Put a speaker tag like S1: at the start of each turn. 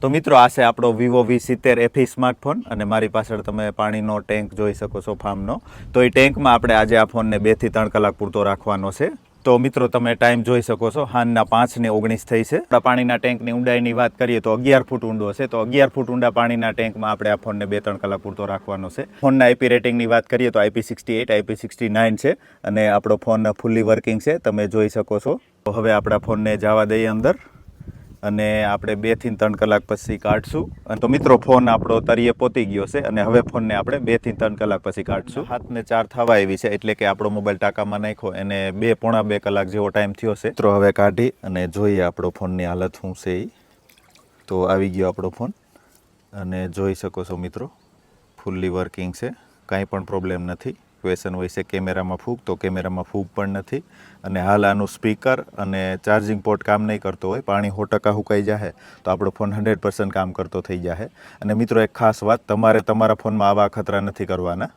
S1: તો મિત્રો આ છે આપણો વિવો V70 FE સ્માર્ટફોન અને મારી પાછળ તમે પાણીનો ટેન્ક જોઈ શકો છો ફાર્મનો. તો એ ટેન્કમાં આપણે આજે આ ફોનને 2 થી 3 કલાક પૂરતો રાખવાનો છે. તો મિત્રો તમે ટાઈમ જોઈ શકો છો, સાંજના 5:19 થઈ છે. આપણા પાણીના ટેન્કની ઊંડાઈની વાત કરીએ તો 11 ફૂટ ઊંડો છે. તો 11 ફૂટ ઊંડા પાણીના ટેન્કમાં આપણે આ ફોનને 2-3 કલાક પૂરતો રાખવાનો છે. ફોનના IP રેટિંગની વાત કરીએ તો IP68, IP69 છે અને આપણો ફોન ફૂલ્લી વર્કિંગ છે, તમે જોઈ શકો છો. તો હવે આપણા ફોનને જવા દઈએ અંદર અને આપણે 2 થી 3 કલાક પછી કાઢશું. તો મિત્રો ફોન આપણો તળિયે પહોંચી ગયો છે અને હવે ફોનને આપણે 2 થી 3 કલાક પછી કાઢશું. 7:04 થવા આવી છે, એટલે કે આપણો મોબાઈલ ટાંકામાં નાખ્યો એને 2-2.5 કલાક જેવો ટાઈમ થયો છે. મિત્રો હવે કાઢી અને જોઈએ આપણો ફોનની હાલત શું છે એ. તો આવી ગયો આપણો ફોન અને જોઈ શકો છો મિત્રો, ફૂલ્લી વર્કિંગ છે, કાંઈ પણ પ્રોબ્લેમ નથી. ક્વેશ્ચન હોય છે કેમેરામાં ફૂગ, તો કેમેરામાં ફૂગ પણ નથી. અને હાલ આનું સ્પીકર અને ચાર્જિંગ પોર્ટ કામ નહીં કરતો હોય, પાણી 100% સુકાઈ જાય તો આપણો ફોન 100% કામ કરતો થઈ જાય. અને મિત્રો એક ખાસ વાત, તમારે તમારા ફોનમાં આવા ખતરા નથી કરવાના.